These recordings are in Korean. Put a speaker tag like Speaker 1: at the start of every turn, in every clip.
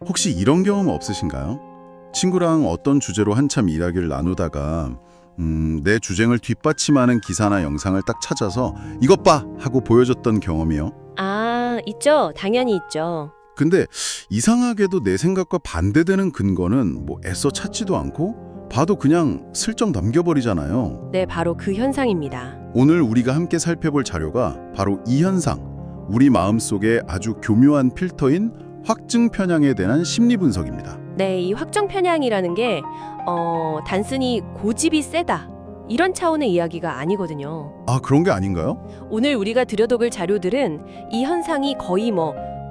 Speaker 1: 혹시 이런 경험 없으신가요? 친구랑 어떤 주제로 한참 이야기를 나누다가 내 주장을 뒷받침하는 기사나 영상을 딱 찾아서 이것 봐! 하고 보여줬던 경험이요.
Speaker 2: 아, 있죠. 당연히 있죠.
Speaker 1: 근데 이상하게도 내 생각과 반대되는 근거는 뭐 애써 찾지도 않고 봐도 그냥 슬쩍 넘겨버리잖아요.
Speaker 2: 네, 바로 그 현상입니다.
Speaker 1: 오늘 우리가 함께 살펴볼 자료가 바로 이 현상, 우리 마음속에 아주 교묘한 필터인 확증 편향에 대한 심리 분석입니다.
Speaker 2: 네, 이 확정 편향이라는 게 단순히 고집이 세다 이런 차원의 이야기가 아니거든요.
Speaker 1: 아, 그런 게 아닌가요?
Speaker 2: 오늘 우리가 들여다볼 자료들은 이 현상이 거의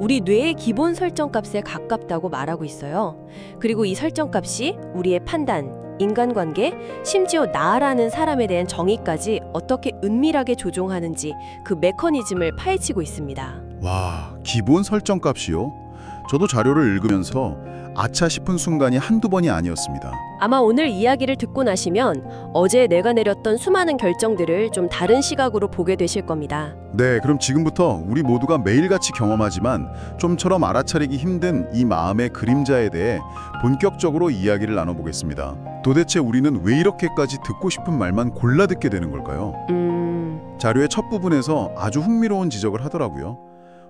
Speaker 2: 우리 뇌의 기본 설정값에 가깝다고 말하고 있어요. 그리고 이 설정값이 우리의 판단, 인간관계, 심지어 나라는 사람에 대한 정의까지 어떻게 은밀하게 조종하는지 그 메커니즘을 파헤치고 있습니다.
Speaker 1: 와, 기본 설정값이요? 저도 자료를 읽으면서 아차 싶은 순간이 한두 번이 아니었습니다.
Speaker 2: 아마 오늘 이야기를 듣고 나시면 어제 내가 내렸던 수많은 결정들을 좀 다른 시각으로 보게 되실 겁니다.
Speaker 1: 네, 그럼 지금부터 우리 모두가 매일같이 경험하지만 좀처럼 알아차리기 힘든 이 마음의 그림자에 대해 본격적으로 이야기를 나눠보겠습니다. 도대체 우리는 왜 이렇게까지 듣고 싶은 말만 골라 듣게 되는 걸까요? 자료의 첫 부분에서 아주 흥미로운 지적을 하더라고요.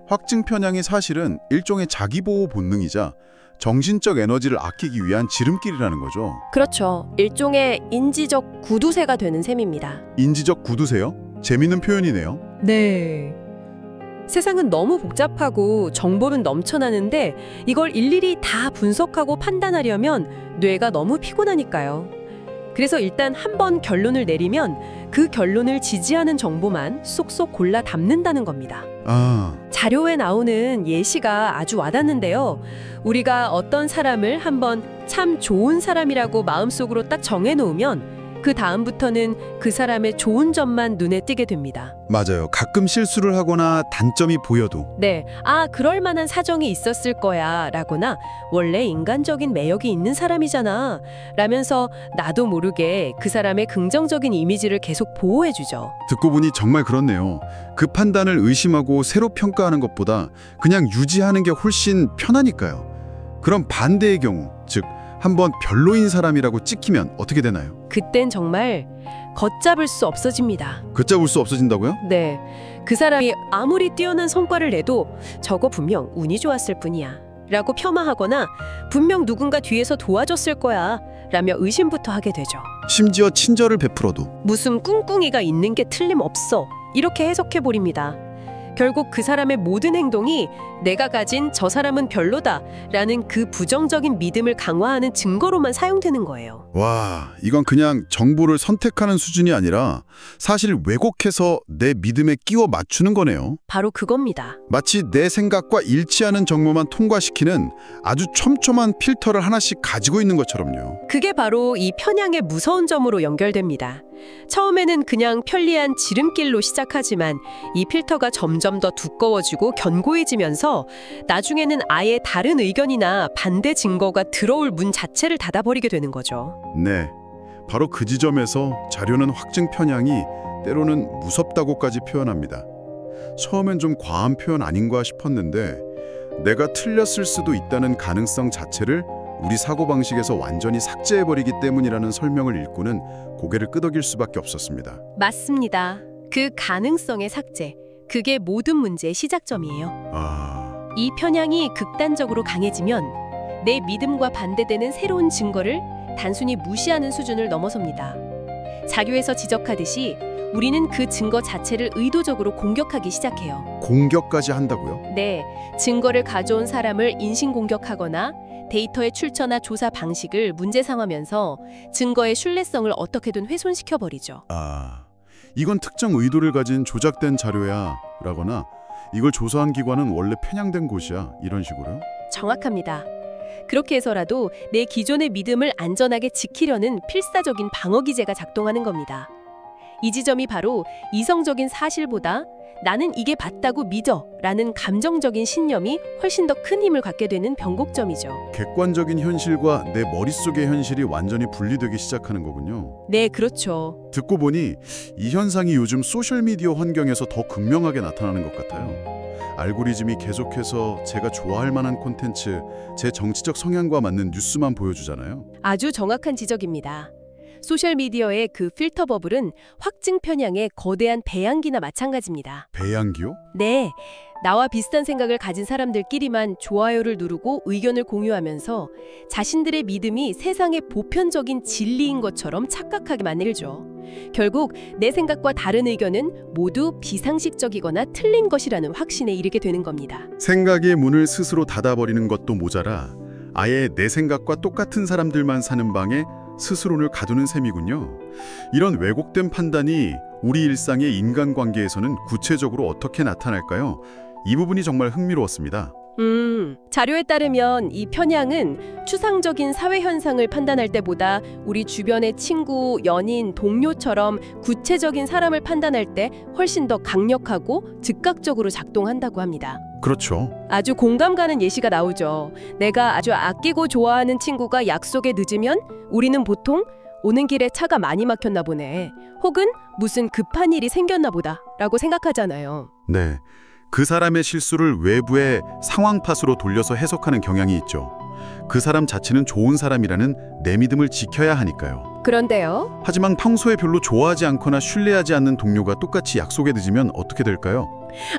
Speaker 1: 확증 편향이 사실은 일종의 자기보호 본능이자 정신적 에너지를 아끼기 위한 지름길이라는 거죠.
Speaker 2: 그렇죠. 일종의 인지적 구두쇠가 되는 셈입니다.
Speaker 1: 인지적 구두쇠요? 재밌는 표현이네요.
Speaker 2: 네. 세상은 너무 복잡하고 정보는 넘쳐나는데 이걸 일일이 다 분석하고 판단하려면 뇌가 너무 피곤하니까요. 그래서 일단 한번 결론을 내리면 그 결론을 지지하는 정보만 쏙쏙 골라 담는다는 겁니다. 자료에 나오는 예시가 아주 와닿는데요. 우리가 어떤 사람을 한번 참 좋은 사람이라고 마음속으로 딱 정해놓으면 그 다음부터는 그 사람의 좋은 점만 눈에 띄게 됩니다.
Speaker 1: 맞아요. 가끔 실수를 하거나 단점이 보여도.
Speaker 2: 네, 아, 그럴 만한 사정이 있었을 거야 라거나 원래 인간적인 매력이 있는 사람이잖아 라면서 나도 모르게 그 사람의 긍정적인 이미지를 계속 보호해주죠.
Speaker 1: 듣고 보니 정말 그렇네요. 그 판단을 의심하고 새로 평가하는 것보다 그냥 유지하는 게 훨씬 편하니까요. 그럼 반대의 경우, 즉 한번 별로인 사람이라고 찍히면 어떻게 되나요?
Speaker 2: 그땐 정말 걷잡을 수 없어집니다.
Speaker 1: 걷잡을 수 없어진다고요?
Speaker 2: 네, 그 사람이 아무리 뛰어난 성과를 내도 저거 분명 운이 좋았을 뿐이야 라고 폄하하거나 분명 누군가 뒤에서 도와줬을 거야 라며 의심부터 하게 되죠.
Speaker 1: 심지어 친절을 베풀어도.
Speaker 2: 무슨 꿍꿍이가 있는 게 틀림없어 이렇게 해석해버립니다. 결국 그 사람의 모든 행동이 내가 가진 저 사람은 별로다 라는 그 부정적인 믿음을 강화하는 증거로만 사용되는 거예요.
Speaker 1: 와, 이건 그냥 정보를 선택하는 수준이 아니라 사실 왜곡해서 내 믿음에 끼워 맞추는 거네요.
Speaker 2: 바로 그겁니다.
Speaker 1: 마치 내 생각과 일치하는 정보만 통과시키는 아주 촘촘한 필터를 하나씩 가지고 있는 것처럼요.
Speaker 2: 그게 바로 이 편향의 무서운 점으로 연결됩니다. 처음에는 그냥 편리한 지름길로 시작하지만 이 필터가 점점 더 두꺼워지고 견고해지면서 나중에는 아예 다른 의견이나 반대 증거가 들어올 문 자체를 닫아버리게 되는 거죠.
Speaker 1: 네, 바로 그 지점에서 자료는 확증 편향이 때로는 무섭다고까지 표현합니다. 처음엔 좀 과한 표현 아닌가 싶었는데 내가 틀렸을 수도 있다는 가능성 자체를 우리 사고방식에서 완전히 삭제해버리기 때문이라는 설명을 읽고는 고개를 끄덕일 수밖에 없었습니다.
Speaker 2: 맞습니다. 그 가능성의 삭제, 그게 모든 문제의 시작점이에요. 이 편향이 극단적으로 강해지면 내 믿음과 반대되는 새로운 증거를 단순히 무시하는 수준을 넘어섭니다. 자료에서 지적하듯이 우리는 그 증거 자체를 의도적으로 공격하기 시작해요.
Speaker 1: 공격까지 한다고요?
Speaker 2: 네, 증거를 가져온 사람을 인신공격하거나 데이터의 출처나 조사 방식을 문제 삼으면서 증거의 신뢰성을 어떻게든 훼손시켜버리죠.
Speaker 1: 이건 특정 의도를 가진 조작된 자료야 라거나 이걸 조사한 기관은 원래 편향된 곳이야 이런 식으로요?
Speaker 2: 정확합니다. 그렇게 해서라도 내 기존의 믿음을 안전하게 지키려는 필사적인 방어 기제가 작동하는 겁니다. 이 지점이 바로 이성적인 사실보다 나는 이게 맞다고 믿어 라는 감정적인 신념이 훨씬 더 큰 힘을 갖게 되는 변곡점이죠.
Speaker 1: 객관적인 현실과 내 머릿속의 현실이 완전히 분리되기 시작하는 거군요.
Speaker 2: 네, 그렇죠.
Speaker 1: 듣고 보니 이 현상이 요즘 소셜미디어 환경에서 더 극명하게 나타나는 것 같아요. 알고리즘이 계속해서 제가 좋아할 만한 콘텐츠, 제 정치적 성향과 맞는 뉴스만 보여주잖아요.
Speaker 2: 아주 정확한 지적입니다. 소셜미디어의 그 필터 버블은 확증 편향의 거대한 배양기나 마찬가지입니다.
Speaker 1: 배양기요?
Speaker 2: 네, 나와 비슷한 생각을 가진 사람들끼리만 좋아요를 누르고 의견을 공유하면서 자신들의 믿음이 세상의 보편적인 진리인 것처럼 착각하게 만들죠. 결국 내 생각과 다른 의견은 모두 비상식적이거나 틀린 것이라는 확신에 이르게 되는 겁니다.
Speaker 1: 생각의 문을 스스로 닫아버리는 것도 모자라 아예 내 생각과 똑같은 사람들만 사는 방에 스스로를 가두는 셈이군요. 이런 왜곡된 판단이 우리 일상의 인간관계에서는 구체적으로 어떻게 나타날까요? 이 부분이 정말 흥미로웠습니다.
Speaker 2: 자료에 따르면 이 편향은 추상적인 사회 현상을 판단할 때보다 우리 주변의 친구, 연인, 동료처럼 구체적인 사람을 판단할 때 훨씬 더 강력하고 즉각적으로 작동한다고 합니다.
Speaker 1: 그렇죠.
Speaker 2: 아주 공감 가는 예시가 나오죠. 내가 아주 아끼고 좋아하는 친구가 약속에 늦으면 우리는 보통 오는 길에 차가 많이 막혔나 보네. 혹은 무슨 급한 일이 생겼나 보다 라고 생각하잖아요.
Speaker 1: 네. 그 사람의 실수를 외부의 상황 탓으로 돌려서 해석하는 경향이 있죠. 그 사람 자체는 좋은 사람이라는 내 믿음을 지켜야 하니까요.
Speaker 2: 그런데요.
Speaker 1: 하지만 평소에 별로 좋아하지 않거나 신뢰하지 않는 동료가 똑같이 약속에 늦으면 어떻게 될까요?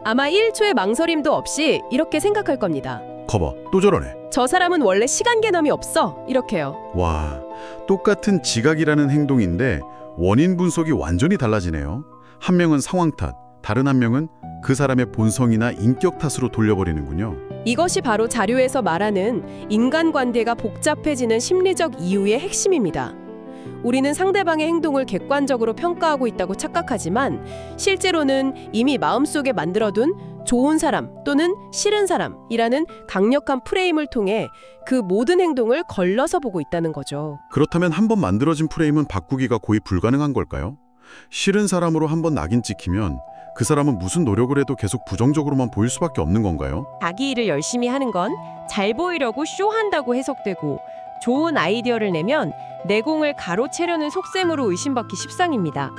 Speaker 2: 아마 1초의 망설임도 없이 이렇게 생각할 겁니다.
Speaker 1: 거봐, 또 저러네.
Speaker 2: 저 사람은 원래 시간 개념이 없어. 이렇게요.
Speaker 1: 와, 똑같은 지각이라는 행동인데 원인 분석이 완전히 달라지네요. 한 명은 상황 탓, 다른 한 명은 그 사람의 본성이나 인격 탓으로 돌려버리는군요.
Speaker 2: 이것이 바로 자료에서 말하는 인간관계가 복잡해지는 심리적 이유의 핵심입니다. 우리는 상대방의 행동을 객관적으로 평가하고 있다고 착각하지만 실제로는 이미 마음속에 만들어둔 좋은 사람 또는 싫은 사람이라는 강력한 프레임을 통해 그 모든 행동을 걸러서 보고 있다는 거죠.
Speaker 1: 그렇다면 한번 만들어진 프레임은 바꾸기가 거의 불가능한 걸까요? 싫은 사람으로 한번 낙인 찍히면 그 사람은 무슨 노력을 해도 계속 부정적으로만 보일 수밖에 없는 건가요?
Speaker 2: 자기 일을 열심히 하는 건 잘 보이려고 쇼한다고 해석되고 좋은 아이디어를 내면 내공을 가로채려는 속셈으로 의심받기 십상입니다.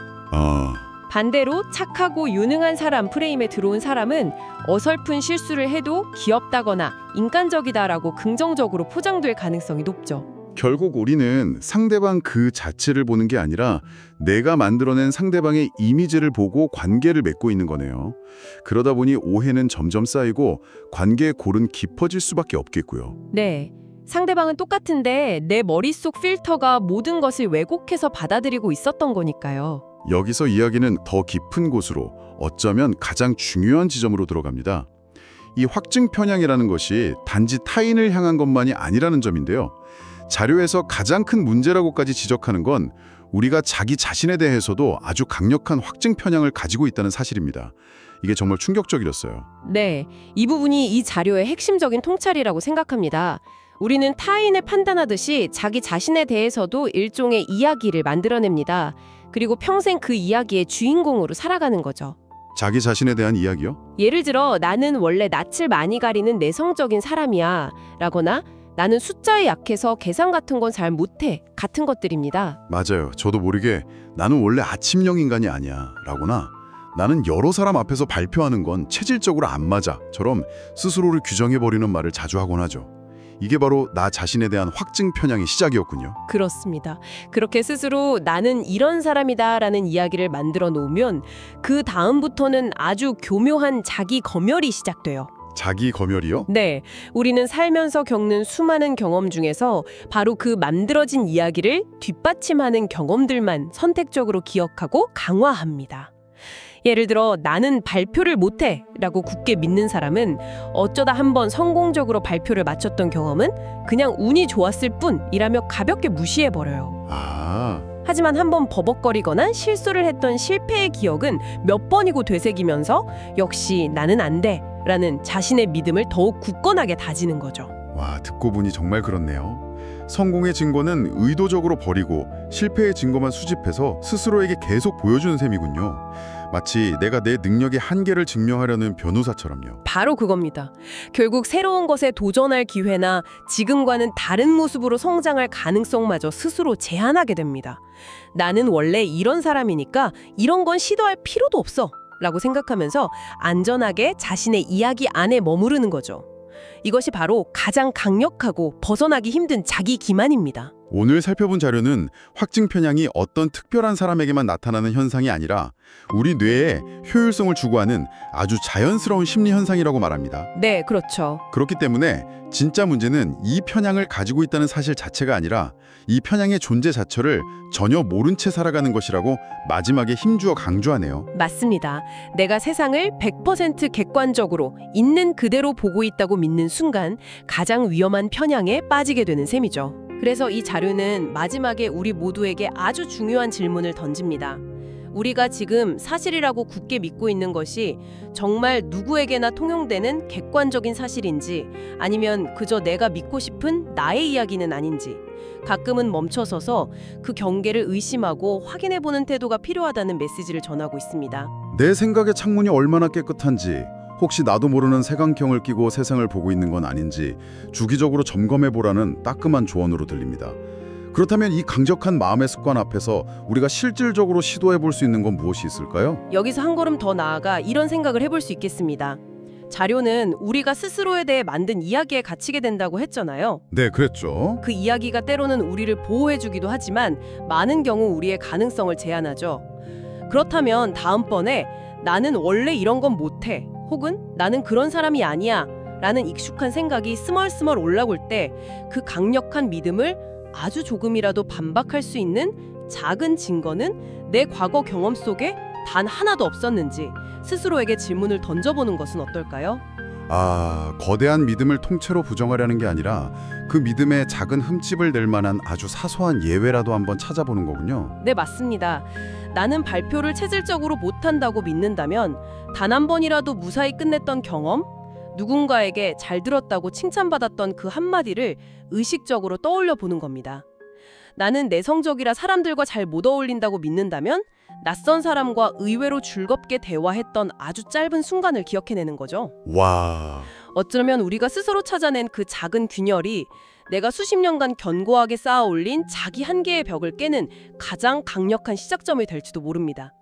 Speaker 2: 반대로 착하고 유능한 사람 프레임에 들어온 사람은 어설픈 실수를 해도 귀엽다거나 인간적이다라고 긍정적으로 포장될 가능성이 높죠.
Speaker 1: 결국 우리는 상대방 그 자체를 보는 게 아니라 내가 만들어낸 상대방의 이미지를 보고 관계를 맺고 있는 거네요. 그러다 보니 오해는 점점 쌓이고 관계의 골은 깊어질 수밖에 없겠고요.
Speaker 2: 네. 상대방은 똑같은데 내 머릿속 필터가 모든 것을 왜곡해서 받아들이고 있었던 거니까요.
Speaker 1: 여기서 이야기는 더 깊은 곳으로 어쩌면 가장 중요한 지점으로 들어갑니다. 이 확증 편향이라는 것이 단지 타인을 향한 것만이 아니라는 점인데요. 자료에서 가장 큰 문제라고까지 지적하는 건 우리가 자기 자신에 대해서도 아주 강력한 확증 편향을 가지고 있다는 사실입니다. 이게 정말 충격적이었어요.
Speaker 2: 네, 이 부분이 이 자료의 핵심적인 통찰이라고 생각합니다. 우리는 타인을 판단하듯이 자기 자신에 대해서도 일종의 이야기를 만들어냅니다. 그리고 평생 그 이야기의 주인공으로 살아가는 거죠.
Speaker 1: 자기 자신에 대한 이야기요?
Speaker 2: 예를 들어 나는 원래 낯을 많이 가리는 내성적인 사람이야 라거나 나는 숫자에 약해서 계산 같은 건 잘 못해 같은 것들입니다.
Speaker 1: 맞아요. 저도 모르게 나는 원래 아침형 인간이 아니야 라거나 나는 여러 사람 앞에서 발표하는 건 체질적으로 안 맞아 처럼 스스로를 규정해버리는 말을 자주 하곤 하죠. 이게 바로 나 자신에 대한 확증 편향의 시작이었군요.
Speaker 2: 그렇습니다. 그렇게 스스로 나는 이런 사람이다라는 이야기를 만들어 놓으면 그 다음부터는 아주 교묘한 자기 검열이 시작돼요.
Speaker 1: 자기 검열이요?
Speaker 2: 네, 우리는 살면서 겪는 수많은 경험 중에서 바로 그 만들어진 이야기를 뒷받침하는 경험들만 선택적으로 기억하고 강화합니다. 예를 들어 나는 발표를 못해 라고 굳게 믿는 사람은 어쩌다 한번 성공적으로 발표를 마쳤던 경험은 그냥 운이 좋았을 뿐이라며 가볍게 무시해버려요. 하지만 한번 버벅거리거나 실수를 했던 실패의 기억은 몇 번이고 되새기면서 역시 나는 안 돼 라는 자신의 믿음을 더욱 굳건하게 다지는 거죠.
Speaker 1: 와, 듣고 보니 정말 그렇네요. 성공의 증거는 의도적으로 버리고 실패의 증거만 수집해서 스스로에게 계속 보여주는 셈이군요. 마치 내가 내 능력의 한계를 증명하려는 변호사처럼요.
Speaker 2: 바로 그겁니다. 결국 새로운 것에 도전할 기회나 지금과는 다른 모습으로 성장할 가능성마저 스스로 제한하게 됩니다. 나는 원래 이런 사람이니까 이런 건 시도할 필요도 없어 라고 생각하면서 안전하게 자신의 이야기 안에 머무르는 거죠. 이것이 바로 가장 강력하고 벗어나기 힘든 자기 기만입니다.
Speaker 1: 오늘 살펴본 자료는 확증 편향이 어떤 특별한 사람에게만 나타나는 현상이 아니라 우리 뇌에 효율성을 추구하는 아주 자연스러운 심리 현상이라고 말합니다.
Speaker 2: 네, 그렇죠.
Speaker 1: 그렇기 때문에 진짜 문제는 이 편향을 가지고 있다는 사실 자체가 아니라 이 편향의 존재 자체를 전혀 모른 채 살아가는 것이라고 마지막에 힘주어 강조하네요.
Speaker 2: 맞습니다. 내가 세상을 100% 객관적으로 있는 그대로 보고 있다고 믿는 순간 가장 위험한 편향에 빠지게 되는 셈이죠. 그래서 이 자료는 마지막에 우리 모두에게 아주 중요한 질문을 던집니다. 우리가 지금 사실이라고 굳게 믿고 있는 것이 정말 누구에게나 통용되는 객관적인 사실인지 아니면 그저 내가 믿고 싶은 나의 이야기는 아닌지 가끔은 멈춰서서 그 경계를 의심하고 확인해보는 태도가 필요하다는 메시지를 전하고 있습니다.
Speaker 1: 내 생각의 창문이 얼마나 깨끗한지, 혹시 나도 모르는 색안경을 끼고 세상을 보고 있는 건 아닌지 주기적으로 점검해보라는 따끔한 조언으로 들립니다. 그렇다면 이 강력한 마음의 습관 앞에서 우리가 실질적으로 시도해볼 수 있는 건 무엇이 있을까요?
Speaker 2: 여기서 한 걸음 더 나아가 이런 생각을 해볼 수 있겠습니다. 자료는 우리가 스스로에 대해 만든 이야기에 갇히게 된다고 했잖아요.
Speaker 1: 네, 그랬죠.
Speaker 2: 그 이야기가 때로는 우리를 보호해주기도 하지만 많은 경우 우리의 가능성을 제한하죠. 그렇다면 다음번에 나는 원래 이런 건 못해 혹은 나는 그런 사람이 아니야 라는 익숙한 생각이 스멀스멀 올라올 때 그 강력한 믿음을 아주 조금이라도 반박할 수 있는 작은 증거는 내 과거 경험 속에 단 하나도 없었는지 스스로에게 질문을 던져보는 것은 어떨까요?
Speaker 1: 거대한 믿음을 통째로 부정하려는 게 아니라 그 믿음에 작은 흠집을 낼 만한 아주 사소한 예외라도 한번 찾아보는 거군요.
Speaker 2: 네, 맞습니다. 나는 발표를 체질적으로 못한다고 믿는다면 단 한 번이라도 무사히 끝냈던 경험, 누군가에게 잘 들었다고 칭찬받았던 그 한마디를 의식적으로 떠올려 보는 겁니다. 나는 내성적이라 사람들과 잘 못 어울린다고 믿는다면 낯선 사람과 의외로 즐겁게 대화했던 아주 짧은 순간을 기억해내는 거죠.
Speaker 1: 와,
Speaker 2: 어쩌면 우리가 스스로 찾아낸 그 작은 균열이 내가 수십 년간 견고하게 쌓아 올린 자기 한계의 벽을 깨는 가장 강력한 시작점이 될지도 모릅니다.